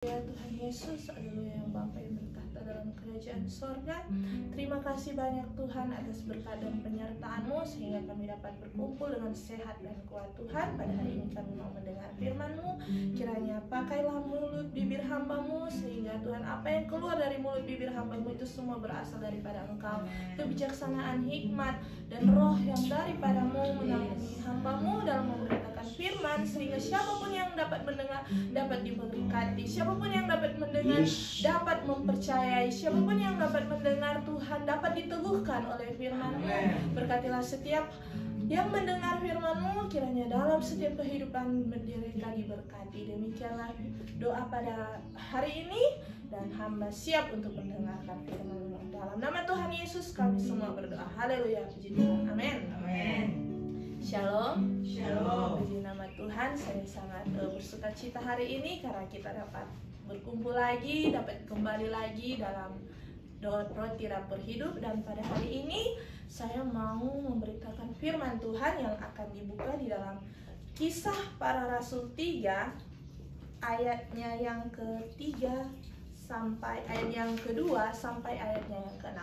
Ya Tuhan Yesus, haleluya, yang Bapa yang bertahta dalam kerajaan sorga. Terima kasih banyak Tuhan atas berkat dan penyertaan-Mu sehingga kami dapat berkumpul dengan sehat dan kuat Tuhan. Pada hari ini kami mau mendengar firman-Mu. Kiranya pakailah mulut bibir hamba-Mu sehingga Tuhan apa yang keluar dari mulut bibir hamba-Mu itu semua berasal daripada Engkau. Kebijaksanaan, hikmat, dan roh yang daripada-Mu menampingi hamba-Mu dalam memberitakan firman sehingga siapapun yang dapat mendengar dapat diberkati, siapapun yang dapat mendengar dapat mempercayai, siapapun yang dapat mendengar Tuhan dapat diteguhkan oleh firman-Mu. Berkatilah setiap yang mendengar firman-Mu, kiranya dalam setiap kehidupan mereka diberkati. Demikianlah doa pada hari ini, dan hamba siap untuk mendengarkan firman-Mu. Dalam nama Tuhan Yesus kami semua berdoa. Haleluya, puji Tuhan. Amin. Amin. Shalom. Shalom. Puji nama Tuhan, saya sangat bersuka cita hari ini karena kita dapat berkumpul lagi, dapat kembali lagi dalam doa roti rapor hidup. Dan pada hari ini saya mau memberitakan firman Tuhan yang akan dibuka di dalam Kisah Para Rasul 3 ayatnya yang ketiga sampai ayat yang kedua sampai ayatnya yang ke-6.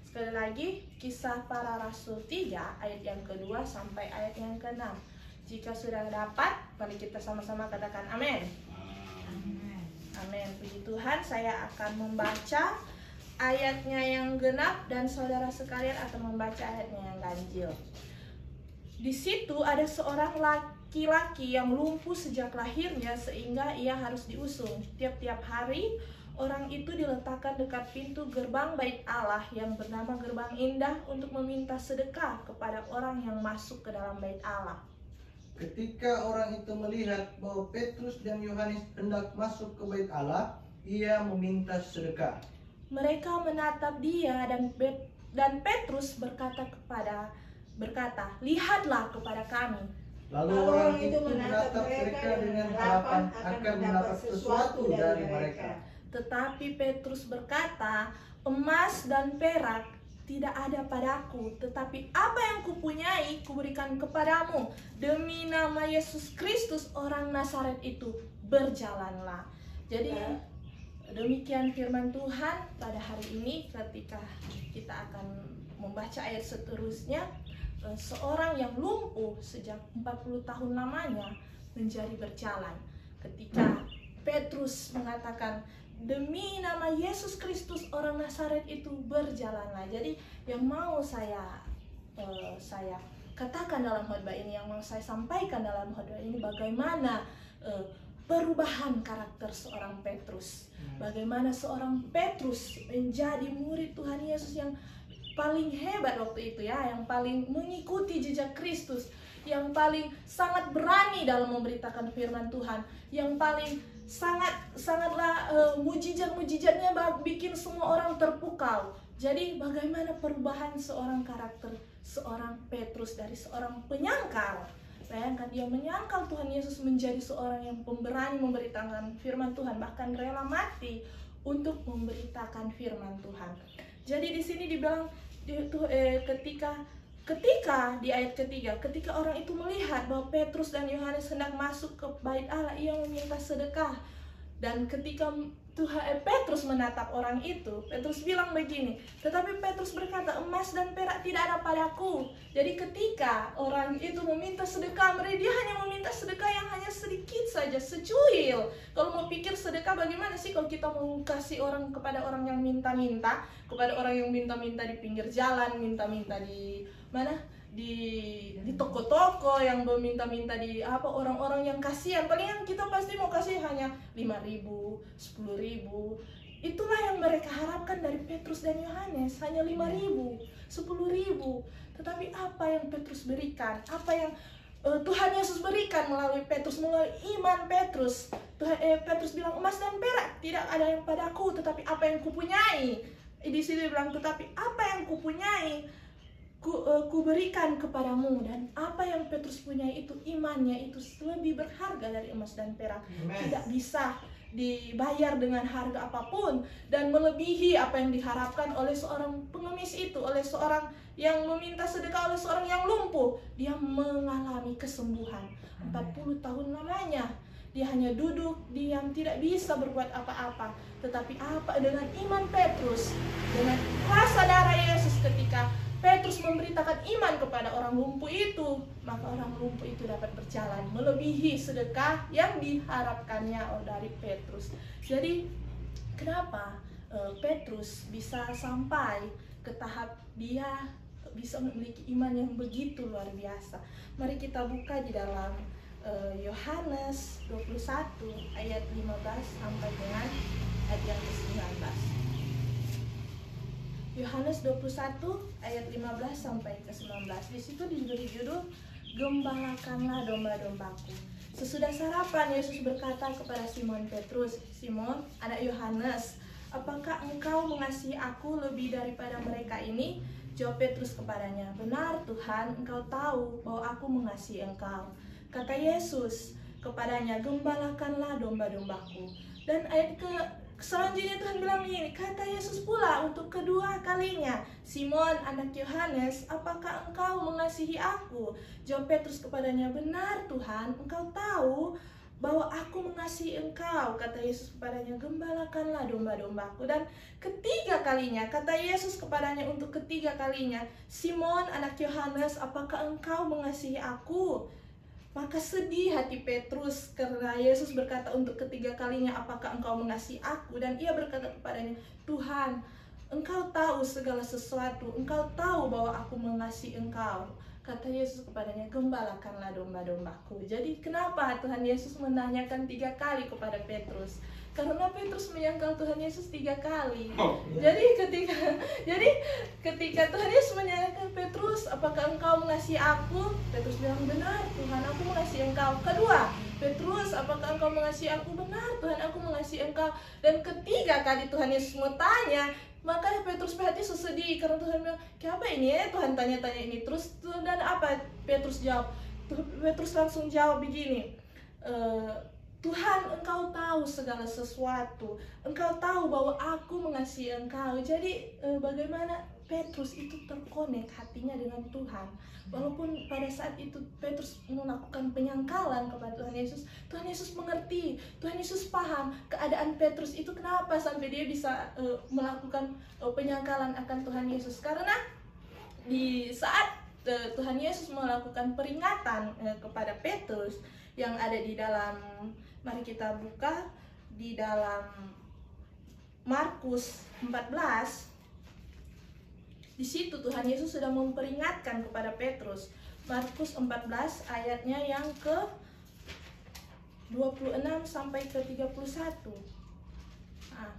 Sekali lagi, Kisah Para Rasul 3 ayat yang kedua sampai ayat yang ke-6. Jika sudah dapat, mari kita sama-sama katakan amin. Amin. Puji Tuhan, saya akan membaca ayatnya yang genap dan saudara sekalian akan membaca ayatnya yang ganjil. Di situ ada seorang laki-laki yang lumpuh sejak lahirnya sehingga ia harus diusung. Tiap-tiap hari orang itu diletakkan dekat pintu gerbang bait Allah yang bernama Gerbang Indah untuk meminta sedekah kepada orang yang masuk ke dalam bait Allah. Ketika orang itu melihat bahwa Petrus dan Yohanes hendak masuk ke bait Allah, ia meminta sedekah. Mereka menatap dia dan Petrus berkata, "Lihatlah kepada kami." Lalu orang itu menatap mereka dengan harapan akan mendapat sesuatu dari mereka. Tetapi Petrus berkata, "Emas dan perak tidak ada padaku, tetapi apa yang kupunyai kuberikan kepadamu. Demi nama Yesus Kristus orang Nazaret itu, berjalanlah." Jadi demikian firman Tuhan pada hari ini. Ketika kita akan membaca ayat seterusnya, seorang yang lumpuh sejak 40 tahun lamanya menjadi berjalan. Ketika Petrus mengatakan, "Demi nama Yesus Kristus orang Nazaret itu, berjalanlah." Jadi yang mau saya katakan dalam khotbah ini, yang mau saya sampaikan dalam khotbah ini, bagaimana perubahan karakter seorang Petrus. Bagaimana seorang Petrus menjadi murid Tuhan Yesus yang paling hebat waktu itu ya, yang paling mengikuti jejak Kristus, yang paling sangat berani dalam memberitakan firman Tuhan, yang paling sangatlah mujizat-mujizatnya bikin semua orang terpukau. Jadi bagaimana perubahan seorang karakter seorang Petrus dari seorang penyangkal. Bayangkan, dia menyangkal Tuhan Yesus menjadi seorang yang pemberani memberitakan firman Tuhan, bahkan rela mati untuk memberitakan firman Tuhan. Jadi di sini dibilang ketika di ayat ketiga, ketika orang itu melihat bahwa Petrus dan Yohanes hendak masuk ke bait Allah, ia meminta sedekah. Dan ketika Petrus menatap orang itu, Petrus bilang begini, tetapi Petrus berkata, "Emas dan perak tidak ada padaku." Jadi ketika orang itu meminta sedekah, dia hanya meminta sedekah yang hanya sedikit saja, secuil. Kalau mau pikir sedekah bagaimana sih kalau kita mau kasih orang kepada orang yang minta-minta, kepada orang yang minta-minta di pinggir jalan, minta-minta di mana? Di toko-toko, yang meminta-minta di orang-orang yang kasihan. Palingan kita pasti mau kasih hanya 5.000, 10.000. Itulah yang mereka harapkan dari Petrus dan Yohanes, hanya 5.000, 10.000. Tetapi apa yang Petrus berikan, apa yang Tuhan Yesus berikan melalui Petrus, melalui iman Petrus. Petrus bilang, "Emas dan perak tidak ada yang padaku, tetapi apa yang kupunyai." Di sini bilang, "Tetapi apa yang kupunyai ku berikan kepadamu." Dan apa yang Petrus punyai itu, imannya itu lebih berharga dari emas dan perak. Tidak bisa dibayar dengan harga apapun, dan melebihi apa yang diharapkan oleh seorang pengemis itu, oleh seorang yang meminta sedekah, oleh seorang yang lumpuh. Dia mengalami kesembuhan 40 tahun lamanya. Dia hanya duduk, diam, tidak bisa berbuat apa-apa. Tetapi apa dengan iman Petrus? Dengan kuasa darah Yesus, ketika Petrus memberitakan iman kepada orang lumpuh itu, maka orang lumpuh itu dapat berjalan melebihi sedekah yang diharapkannya dari Petrus. Jadi kenapa Petrus bisa sampai ke tahap dia bisa memiliki iman yang begitu luar biasa? Mari kita buka di dalam Yohanes 21 ayat 15 sampai dengan ayat yang ke-19. Yohanes 21 ayat 15 sampai ke-19. Di situ diberi judul Gembalakanlah domba-dombaku. Sesudah sarapan, Yesus berkata kepada Simon Petrus, "Simon, anak Yohanes, apakah engkau mengasihi aku lebih daripada mereka ini?" Jawab Petrus kepadanya, "Benar Tuhan, engkau tahu bahwa aku mengasihi engkau." Kata Yesus kepadanya, "Gembalakanlah domba-dombaku." Dan ayat selanjutnya Tuhan bilang begini, kata Yesus pula untuk kedua kalinya, "Simon, anak Yohanes, apakah engkau mengasihi aku?" Jawab Petrus kepadanya, "Benar Tuhan, engkau tahu bahwa aku mengasihi engkau." Kata Yesus kepadanya, "Gembalakanlah domba-dombaku." Dan ketiga kalinya kata Yesus kepadanya untuk ketiga kalinya, "Simon, anak Yohanes, apakah engkau mengasihi aku?" Maka sedih hati Petrus karena Yesus berkata untuk ketiga kalinya, "Apakah engkau mengasihi aku?" Dan ia berkata kepadanya, "Tuhan, engkau tahu segala sesuatu, engkau tahu bahwa aku mengasihi engkau." Kata Yesus kepadanya, "Gembalakanlah domba-dombaku." Jadi kenapa Tuhan Yesus menanyakan 3 kali kepada Petrus? Karena Petrus menyangkal Tuhan Yesus 3 kali. Jadi ketika Tuhan Yesus menanyakan Petrus, "Apakah engkau mengasihi aku?" Petrus bilang, "Benar Tuhan, aku mengasihi engkau." Kedua, "Petrus, apakah engkau mengasihi aku?" "Benar Tuhan, aku mengasihi engkau." Dan ketiga kali Tuhan Yesus mau tanya, maka Petrus berhati sedih karena Tuhan bilang, "Kenapa ini ya Tuhan tanya-tanya ini terus?" Dan apa Petrus jawab? Petrus langsung jawab begini, "Tuhan, engkau tahu segala sesuatu. Engkau tahu bahwa aku mengasihi engkau." Jadi bagaimana Petrus itu terkonek hatinya dengan Tuhan. Walaupun pada saat itu Petrus melakukan penyangkalan kepada Tuhan Yesus mengerti, Tuhan Yesus paham keadaan Petrus itu kenapa sampai dia bisa melakukan penyangkalan akan Tuhan Yesus. Karena di saat Tuhan Yesus melakukan peringatan kepada Petrus yang ada di dalam, mari kita buka di dalam Markus 14. Di situ Tuhan Yesus sudah memperingatkan kepada Petrus. Markus 14 ayatnya yang ke 26 sampai ke 31. Nah,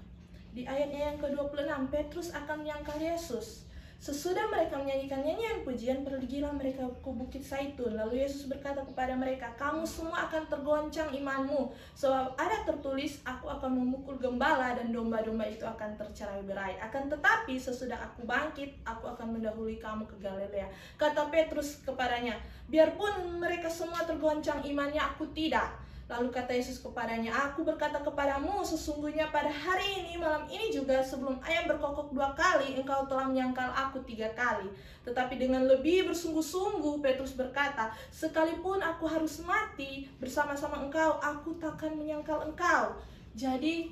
di ayatnya yang ke 26, Petrus akan menyangkal Yesus. Sesudah mereka menyanyikan nyanyian pujian, pergilah mereka ke Bukit Zaitun. Lalu Yesus berkata kepada mereka, "Kamu semua akan tergoncang imanmu, sebab ada tertulis, aku akan memukul gembala dan domba-domba itu akan tercerai-berai. Akan tetapi sesudah aku bangkit, aku akan mendahului kamu ke Galilea." Kata Petrus kepadanya, "Biarpun mereka semua tergoncang imannya, aku tidak." Lalu kata Yesus kepadanya, "Aku berkata kepadamu, sesungguhnya pada hari ini, malam ini juga, sebelum ayam berkokok 2 kali, engkau telah menyangkal aku 3 kali. Tetapi dengan lebih bersungguh-sungguh Petrus berkata, sekalipun aku harus mati bersama-sama engkau, aku takkan menyangkal engkau." Jadi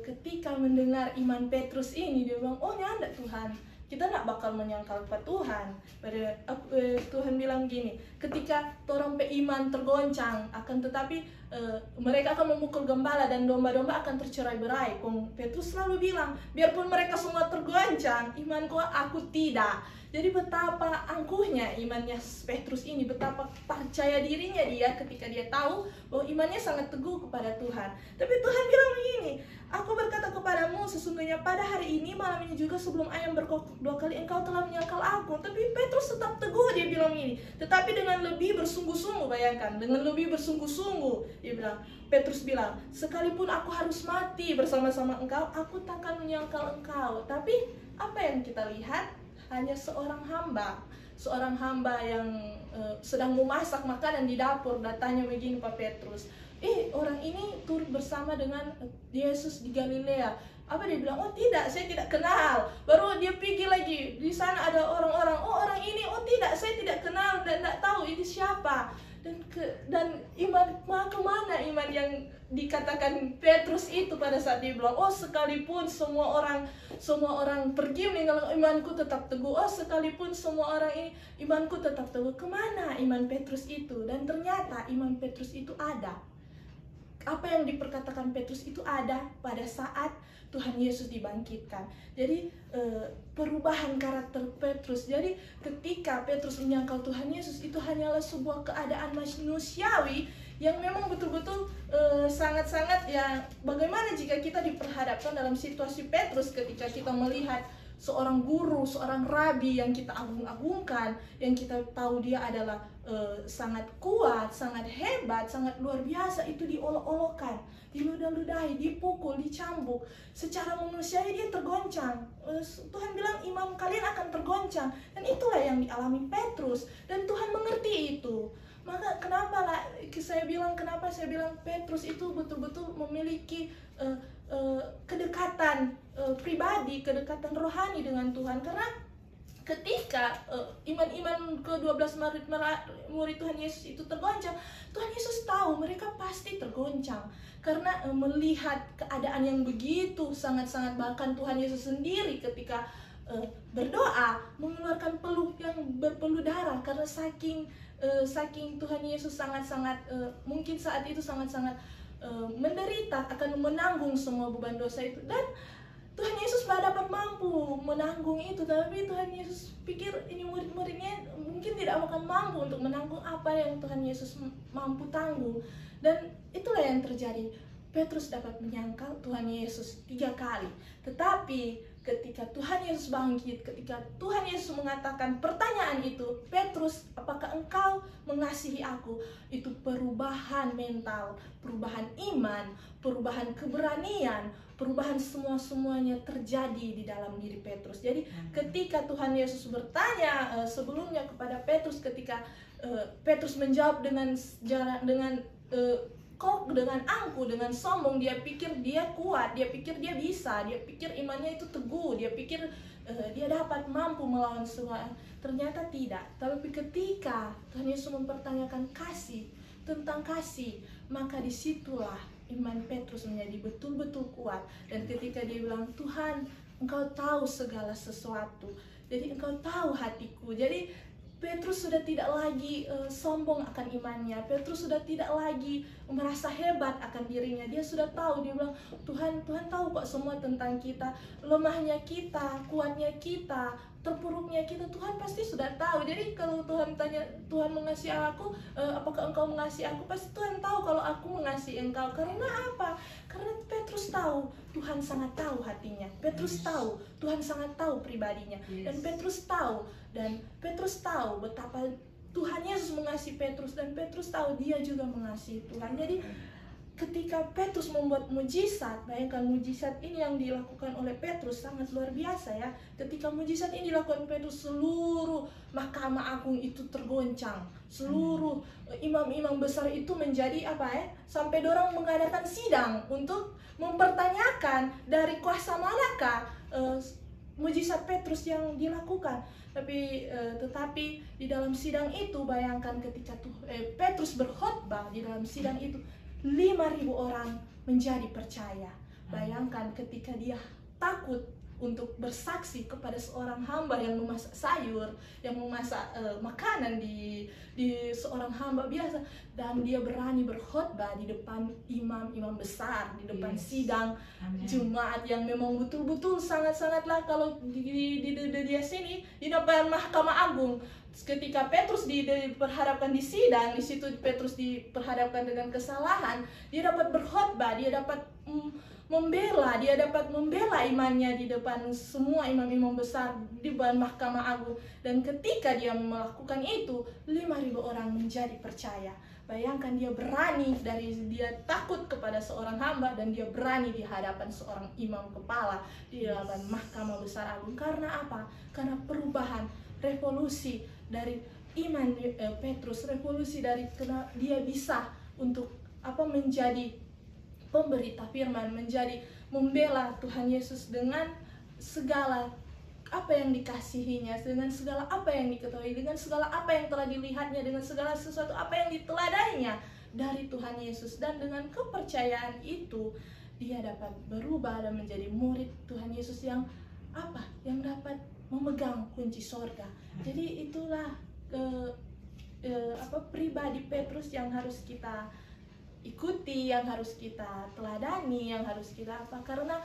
ketika mendengar iman Petrus ini, dia bilang, "Oh nyanda Tuhan, kita tidak bakal menyangkal Pak Tuhan." Tuhan bilang gini, ketika orang iman tergoncang, akan tetapi mereka akan memukul gembala dan domba-domba akan tercerai-berai. Petrus selalu bilang, biarpun mereka semua tergoncang, imanku aku tidak. Jadi betapa angkuhnya imannya Petrus ini, betapa percaya dirinya dia ketika dia tahu bahwa imannya sangat teguh kepada Tuhan. Tapi Tuhan bilang begini, "Aku berkata kepadamu, sesungguhnya pada hari ini, malam ini juga, sebelum ayam berkokok 2 kali, engkau telah menyangkal aku." Tapi Petrus tetap teguh, dia bilang ini. Tetapi dengan lebih bersungguh-sungguh, bayangkan, dengan lebih bersungguh-sungguh, dia bilang, Petrus bilang, "Sekalipun aku harus mati bersama-sama engkau, aku takkan menyangkal engkau." Tapi apa yang kita lihat? Hanya seorang hamba yang sedang memasak makanan di dapur, datanya begini Pak Petrus, "Orang ini turut bersama dengan Yesus di Galilea." Apa dia bilang? "Oh tidak, saya tidak kenal." Baru dia pergi lagi, di sana ada orang-orang, "Oh orang ini, oh tidak, saya tidak kenal dan tidak tahu ini siapa." dan iman kemana iman yang dikatakan Petrus itu pada saat dia bilang, oh sekalipun semua orang pergi meninggalkan imanku tetap teguh, oh sekalipun semua orang ini imanku tetap teguh. Kemana iman Petrus itu? Dan ternyata iman Petrus itu ada. Apa yang diperkatakan Petrus itu ada pada saat Tuhan Yesus dibangkitkan. Jadi perubahan karakter Petrus. Jadi ketika Petrus menyangkal Tuhan Yesus, itu hanyalah sebuah keadaan manusiawi yang memang betul-betul sangat-sangat ya. Bagaimana jika kita diperhadapkan dalam situasi Petrus ketika kita melihat seorang guru, seorang rabi yang kita agung-agungkan, yang kita tahu dia adalah sangat kuat, sangat hebat, sangat luar biasa, itu diolok-olokkan, diludah-ludahi, dipukul, dicambuk. Secara manusiawi dia tergoncang. Tuhan bilang iman kalian akan tergoncang, dan itulah yang dialami Petrus, dan Tuhan mengerti itu. Maka kenapa saya bilang Petrus itu betul-betul memiliki kedekatan pribadi, kedekatan rohani dengan Tuhan. Karena ketika iman-iman ke-12 murid Tuhan Yesus itu tergoncang, Tuhan Yesus tahu mereka pasti tergoncang. Karena melihat keadaan yang begitu sangat-sangat, bahkan Tuhan Yesus sendiri ketika berdoa mengeluarkan peluh yang berpeluh darah, karena saking Tuhan Yesus sangat-sangat mungkin saat itu sangat-sangat menderita akan menanggung semua beban dosa itu. Dan Tuhan Yesus tidak dapat mampu menanggung itu, tapi Tuhan Yesus pikir ini murid-muridnya mungkin tidak akan mampu untuk menanggung apa yang Tuhan Yesus mampu tanggung. Dan itulah yang terjadi. Petrus dapat menyangkal Tuhan Yesus 3 kali. Tetapi ketika Tuhan Yesus bangkit, ketika Tuhan Yesus mengatakan pertanyaan itu, Petrus, apakah engkau mengasihi aku? Itu perubahan mental, perubahan iman, perubahan keberanian, perubahan semuanya terjadi di dalam diri Petrus. Jadi ketika Tuhan Yesus bertanya sebelumnya kepada Petrus, ketika Petrus menjawab dengan dengan angkuh, dengan sombong, dia pikir dia kuat, dia pikir dia bisa, dia pikir imannya itu teguh, dia pikir dia dapat mampu melawan semua. Ternyata tidak. Tapi ketika Tuhan Yesus mempertanyakan tentang kasih, maka disitulah iman Petrus menjadi betul-betul kuat. Dan ketika dia bilang, Tuhan, engkau tahu segala sesuatu, jadi engkau tahu hatiku. Jadi Petrus sudah tidak lagi sombong akan imannya. Petrus sudah tidak lagi merasa hebat akan dirinya. Dia sudah tahu, dia bilang, Tuhan tahu kok semua tentang kita, lemahnya kita, kuatnya kita, terpuruknya kita, Tuhan pasti sudah tahu. Jadi kalau Tuhan tanya, Tuhan mengasihi aku, apakah engkau mengasihi aku? Pasti Tuhan tahu kalau aku mengasihi engkau. Karena apa? Karena Petrus tahu, Tuhan sangat tahu hatinya. Petrus tahu, Tuhan sangat tahu pribadinya. Dan Petrus tahu betapa Tuhan Yesus mengasihi Petrus, dan Petrus tahu dia juga mengasihi Tuhan. Jadi ketika Petrus membuat mujizat, bayangkan mujizat ini yang dilakukan oleh Petrus sangat luar biasa ya. Ketika mujizat ini dilakukan Petrus, seluruh Mahkamah Agung itu tergoncang. Seluruh imam-imam besar itu menjadi sampai dorang mengadakan sidang untuk mempertanyakan dari kuasa manakah mujizat Petrus yang dilakukan. Tetapi di dalam sidang itu, bayangkan ketika Petrus berkhotbah di dalam sidang itu, 5.000 orang menjadi percaya. Bayangkan ketika dia takut untuk bersaksi kepada seorang hamba yang memasak sayur, yang memasak makanan di seorang hamba biasa, dan dia berani berkhotbah di depan imam-imam besar, di depan sidang Jumat yang memang betul-betul sangat-sangatlah, kalau di sini di depan Mahkamah Agung. Ketika Petrus diperhadapkan di sidang, di situ Petrus diperhadapkan dengan kesalahan, dia dapat berkhotbah, dia dapat membela imannya di depan semua imam-imam besar, di depan Mahkamah Agung. Dan ketika dia melakukan itu, 5.000 orang menjadi percaya. Bayangkan, dia berani, dia takut kepada seorang hamba, dan dia berani di hadapan seorang imam kepala di hadapan Mahkamah Besar Agung. Karena apa? Karena perubahan, revolusi dari iman Petrus, revolusi dari karena dia bisa untuk menjadi pemberita firman, menjadi membela Tuhan Yesus dengan segala apa yang dikasihinya, dengan segala apa yang diketahui, dengan segala apa yang telah dilihatnya, dengan segala sesuatu apa yang diteladainya dari Tuhan Yesus. Dan dengan kepercayaan itu dia dapat berubah dan menjadi murid Tuhan Yesus yang apa? Yang dapat memegang kunci sorga. Jadi itulah pribadi Petrus yang harus kita ikuti, yang harus kita teladani, yang harus kita karena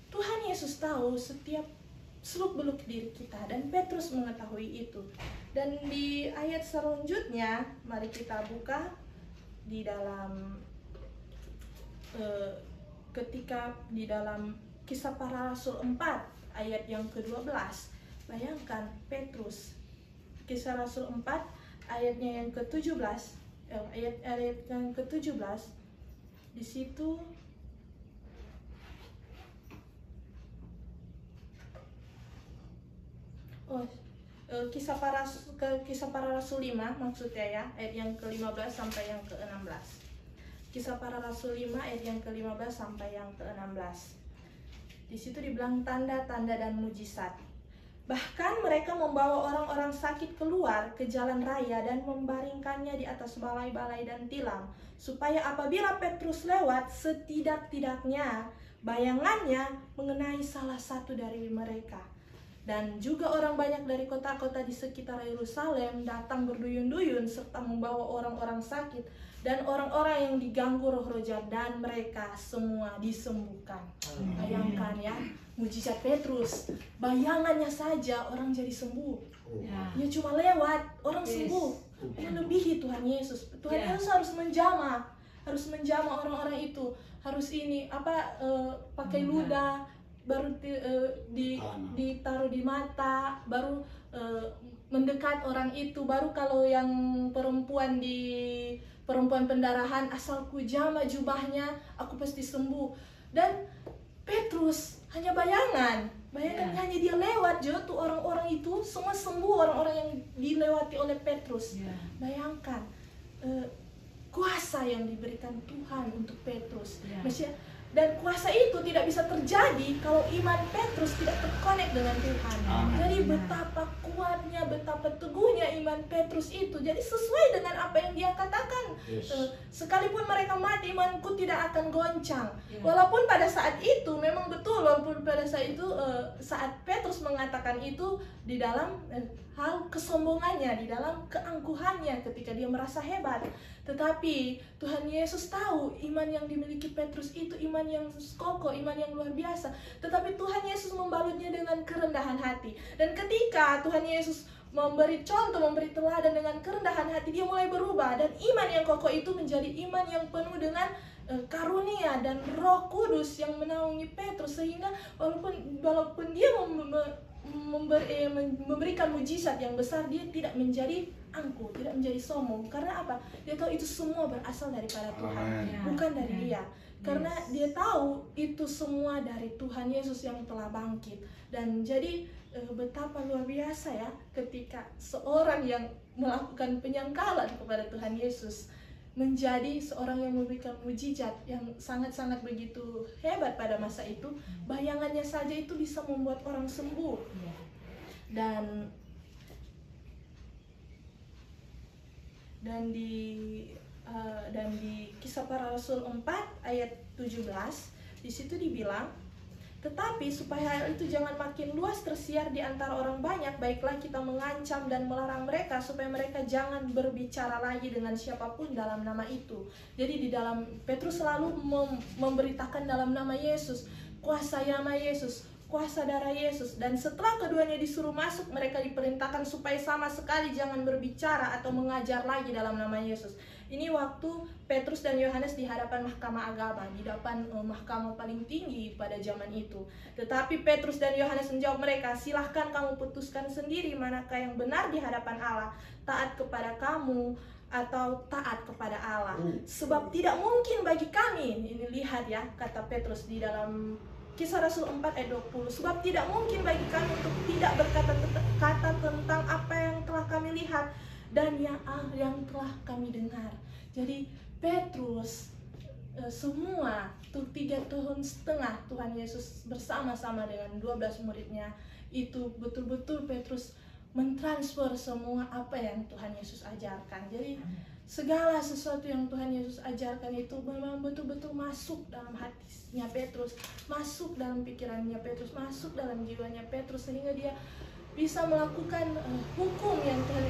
Tuhan Yesus tahu setiap seluk-beluk diri kita, dan Petrus mengetahui itu. Dan di ayat selanjutnya mari kita buka di dalam ketika di dalam Kisah Para Rasul 4 ayat yang ke-12. Bayangkan Petrus, Kisah Rasul 4 ayatnya yang ke-17, ayat yang ke-17, di situ Kisah Para Rasul 5 maksudnya ya, ayat yang ke-15 sampai yang ke-16. Kisah Para Rasul 5 ayat yang ke-15 sampai yang ke-16. Di situ dibilang tanda-tanda dan mujizat. Bahkan mereka membawa orang-orang sakit keluar ke jalan raya dan membaringkannya di atas balai-balai dan tilam, supaya apabila Petrus lewat, setidak-tidaknya bayangannya mengenai salah satu dari mereka. Dan juga orang banyak dari kota-kota di sekitar Yerusalem datang berduyun-duyun serta membawa orang-orang sakit dan orang-orang yang diganggu roh-roh jahat, dan mereka semua disembuhkan. Bayangkan ya, mujizat Petrus, bayangannya saja orang jadi sembuh. Ya cuma lewat orang sembuh. Melebihi Tuhan Yesus. Tuhan Yesus harus menjamah orang-orang itu, harus pakai ludah, baru ditaruh di mata, baru mendekat orang itu, baru kalau yang perempuan pendarahan, asal ku jamah jubahnya aku pasti sembuh. Dan Petrus hanya bayangan hanya dia lewat tuh orang-orang itu semua sembuh, orang-orang yang dilewati oleh Petrus. Bayangkan kuasa yang diberikan Tuhan untuk Petrus. Dan kuasa itu tidak bisa terjadi kalau iman Petrus tidak terkonek dengan Tuhan. Jadi betapa kuatnya, betapa teguhnya iman Petrus itu. Jadi sesuai dengan apa yang dia katakan. Sekalipun mereka mati, imanku tidak akan goncang. Walaupun pada saat itu memang betul, walaupun pada saat itu saat Petrus mengatakan itu di dalam hal kesombongannya, di dalam keangkuhannya ketika dia merasa hebat. Tetapi Tuhan Yesus tahu iman yang dimiliki Petrus itu iman yang kokoh, iman yang luar biasa. Tetapi Tuhan Yesus membalutnya dengan kerendahan hati. Dan ketika Tuhan Yesus memberi contoh, memberi teladan dengan kerendahan hati, dia mulai berubah. Dan iman yang kokoh itu menjadi iman yang penuh dengan karunia dan Roh Kudus yang menaungi Petrus, sehingga walaupun dia memberikan mujizat yang besar, dia tidak menjadi angkuh, tidak menjadi sombong. Karena apa? Dia tahu itu semua berasal daripada Tuhan, bukan dari dia. Karena dia tahu itu semua dari Tuhan Yesus yang telah bangkit. Dan jadi betapa luar biasa ya ketika seorang yang melakukan penyangkalan kepada Tuhan Yesus menjadi seorang yang memberikan mujizat yang sangat-sangat begitu hebat pada masa itu. Bayangannya saja itu bisa membuat orang sembuh. Dan di Kisah Para Rasul 4 ayat 17 di situ dibilang, tetapi supaya hal itu jangan makin luas tersiar di antara orang banyak, baiklah kita mengancam dan melarang mereka supaya mereka jangan berbicara lagi dengan siapapun dalam nama itu. Jadi di dalam Petrus selalu memberitakan dalam nama Yesus, kuasa nama Yesus, kuasa darah Yesus. Dan setelah keduanya disuruh masuk, mereka diperintahkan supaya sama sekali jangan berbicara atau mengajar lagi dalam nama Yesus. Ini waktu Petrus dan Yohanes di hadapan mahkamah agama, di depan mahkamah paling tinggi pada zaman itu. Tetapi Petrus dan Yohanes menjawab mereka, silahkan kamu putuskan sendiri manakah yang benar di hadapan Allah, taat kepada kamu atau taat kepada Allah. Sebab tidak mungkin bagi kami, ini lihat ya kata Petrus di dalam Kisah Rasul 4 ayat 20, sebab tidak mungkin bagi kami untuk tidak berkata tentang apa yang telah kami lihat dan yang telah kami dengar. Jadi Petrus semua tuh 3,5 tahun Tuhan Yesus bersama-sama dengan 12 muridnya, itu betul-betul Petrus mentransfer semua apa yang Tuhan Yesus ajarkan. Jadi segala sesuatu yang Tuhan Yesus ajarkan itu memang betul-betul masuk dalam hatinya Petrus, masuk dalam pikirannya Petrus, masuk dalam jiwanya Petrus, sehingga dia bisa melakukan hukum yang Tuhan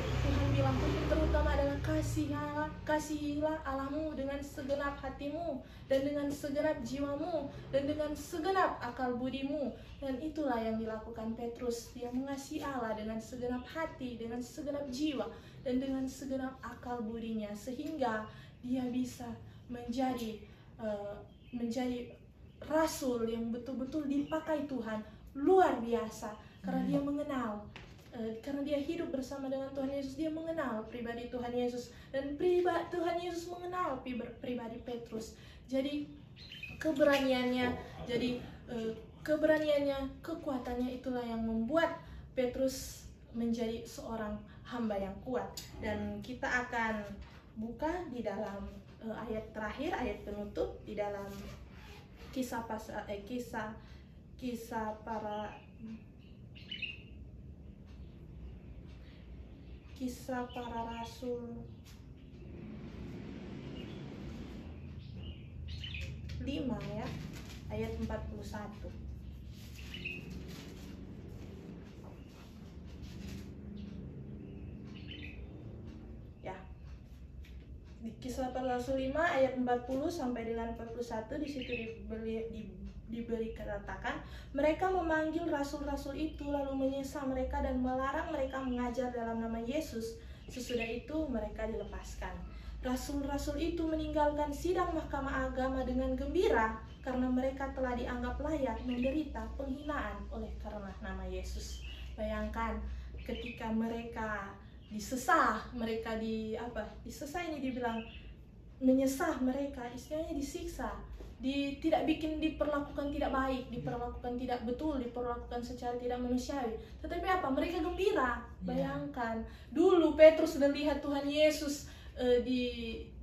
bilang, hukum terutama adalah kasihilah Allahmu dengan segenap hatimu dan dengan segenap jiwamu dan dengan segenap akal budimu. Dan itulah yang dilakukan Petrus. Dia mengasihi Allah dengan segenap hati, dengan segenap jiwa dan dengan segenap akal budinya, sehingga dia bisa menjadi rasul yang betul-betul dipakai Tuhan luar biasa. Karena dia mengenal, karena dia hidup bersama dengan Tuhan Yesus, dia mengenal pribadi Tuhan Yesus, dan Tuhan Yesus mengenal pribadi Petrus. Jadi keberaniannya, kekuatannya itulah yang membuat Petrus menjadi seorang hamba yang kuat. Dan kita akan buka di dalam ayat terakhir, ayat penutup di dalam kisah para rasul 5 ya, ayat 41. Ya. Di Kisah Para Rasul 5 ayat 40 sampai dengan 41, di situ diberi katakan, mereka memanggil rasul-rasul itu lalu menyiksa mereka dan melarang mereka mengajar dalam nama Yesus. Sesudah itu mereka dilepaskan. Rasul-rasul itu meninggalkan sidang mahkamah agama dengan gembira karena mereka telah dianggap layak menderita penghinaan oleh karena nama Yesus. Bayangkan ketika mereka disesah, disesah ini dibilang menyesah mereka, istilahnya disiksa, diperlakukan tidak baik, diperlakukan tidak betul, diperlakukan secara tidak manusiawi. Tetapi apa? Mereka gembira. Bayangkan, dulu Petrus sudah lihat Tuhan Yesus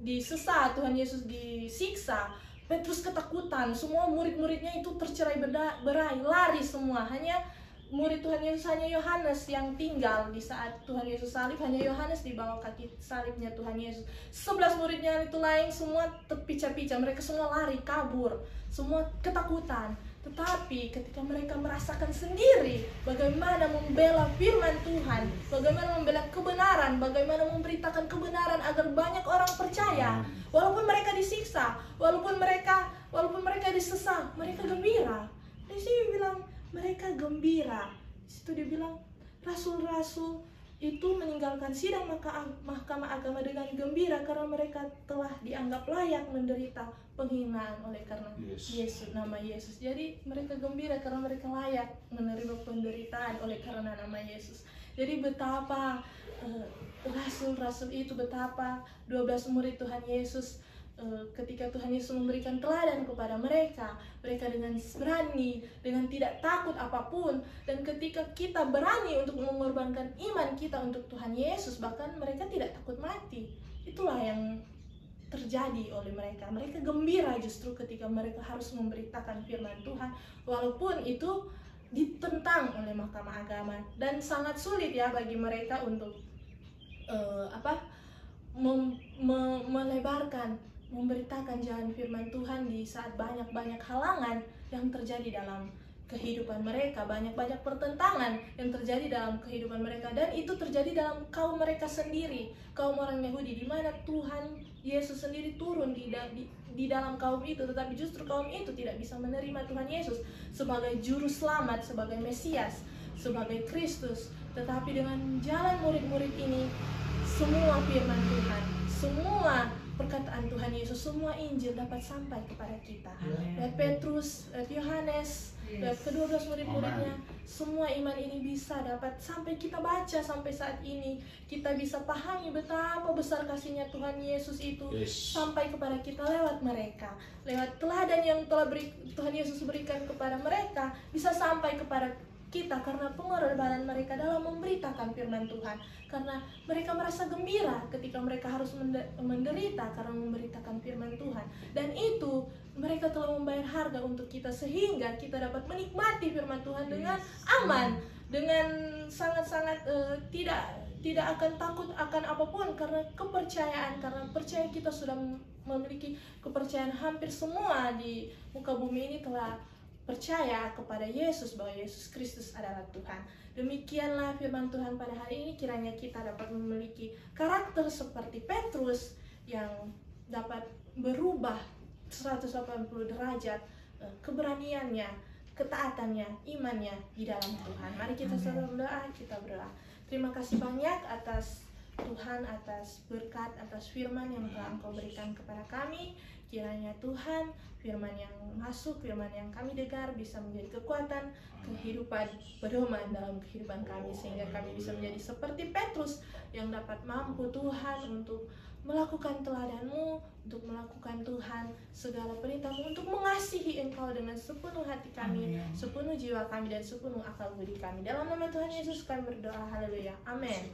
disesat, Tuhan Yesus disiksa. Petrus ketakutan, semua murid-muridnya itu tercerai-berai, lari semua. Hanya murid Tuhan Yesus, hanya Yohanes yang tinggal di saat Tuhan Yesus salib. Hanya Yohanes di bawah kaki salibnya Tuhan Yesus. 11 muridnya itu lain semua terpica-pica, mereka semua lari, kabur, semua ketakutan. Tetapi ketika mereka merasakan sendiri bagaimana membela firman Tuhan, bagaimana membela kebenaran, bagaimana memberitakan kebenaran agar banyak orang percaya, walaupun mereka disiksa, walaupun mereka disesat, mereka gembira. Di sini bilang mereka gembira. Di situ dibilang rasul-rasul itu meninggalkan sidang mahkamah agama dengan gembira karena mereka telah dianggap layak menderita penghinaan oleh karena Yesus, nama Yesus. Jadi mereka gembira karena mereka layak menerima penderitaan oleh karena nama Yesus. Jadi betapa rasul-rasul itu, betapa 12 murid Tuhan Yesus, ketika Tuhan Yesus memberikan teladan kepada mereka dengan berani, dengan tidak takut apapun. Dan ketika kita berani untuk mengorbankan iman kita untuk Tuhan Yesus, bahkan mereka tidak takut mati. Itulah yang terjadi oleh mereka. Mereka gembira justru ketika mereka harus memberitakan firman Tuhan, walaupun itu ditentang oleh mahkamah agama. Dan sangat sulit ya bagi mereka untuk memberitakan jalan firman Tuhan di saat banyak-banyak halangan yang terjadi dalam kehidupan mereka, banyak-banyak pertentangan yang terjadi dalam kehidupan mereka. Dan itu terjadi dalam kaum mereka sendiri, kaum orang Yahudi, di mana Tuhan Yesus sendiri turun di dalam kaum itu, tetapi justru kaum itu tidak bisa menerima Tuhan Yesus sebagai juru selamat, sebagai Mesias, sebagai Kristus. Tetapi dengan jalan murid-murid ini, semua firman Tuhan, semua perkataan Tuhan Yesus, semua Injil dapat sampai kepada kita. Lewat Petrus, lewat Yohanes, lewat ke-12 murid-muridnya, semua iman ini bisa dapat sampai kita baca sampai saat ini. Kita bisa pahami betapa besar kasihnya Tuhan Yesus itu sampai kepada kita lewat mereka. Lewat teladan yang telah Tuhan Yesus berikan kepada mereka, bisa sampai kepada kita karena pengorbanan mereka dalam memberitakan firman Tuhan, karena mereka merasa gembira ketika mereka harus menderita karena memberitakan firman Tuhan. Dan itu mereka telah membayar harga untuk kita sehingga kita dapat menikmati firman Tuhan dengan aman, dengan sangat-sangat tidak akan takut akan apapun, karena kepercayaan, karena percaya kita sudah memiliki kepercayaan. Hampir semua di muka bumi ini telah percaya kepada Yesus, bahwa Yesus Kristus adalah Tuhan. Demikianlah firman Tuhan pada hari ini. Kiranya kita dapat memiliki karakter seperti Petrus yang dapat berubah 180 derajat, keberaniannya, ketaatannya, imannya di dalam Tuhan. Mari kita selalu berdoa, kita berdoa. Terima kasih banyak atas Tuhan, atas berkat, atas firman yang telah Engkau berikan kepada kami. Kiranya Tuhan, firman yang masuk, firman yang kami dengar bisa menjadi kekuatan, kehidupan, pedoman dalam kehidupan kami, sehingga kami bisa menjadi seperti Petrus yang dapat mampu Tuhan untuk melakukan teladan-Mu, untuk melakukan Tuhan segala perintah-Mu, untuk mengasihi Engkau dengan sepenuh hati kami, sepenuh jiwa kami, dan sepenuh akal budi kami. Dalam nama Tuhan Yesus kami berdoa, haleluya, amin.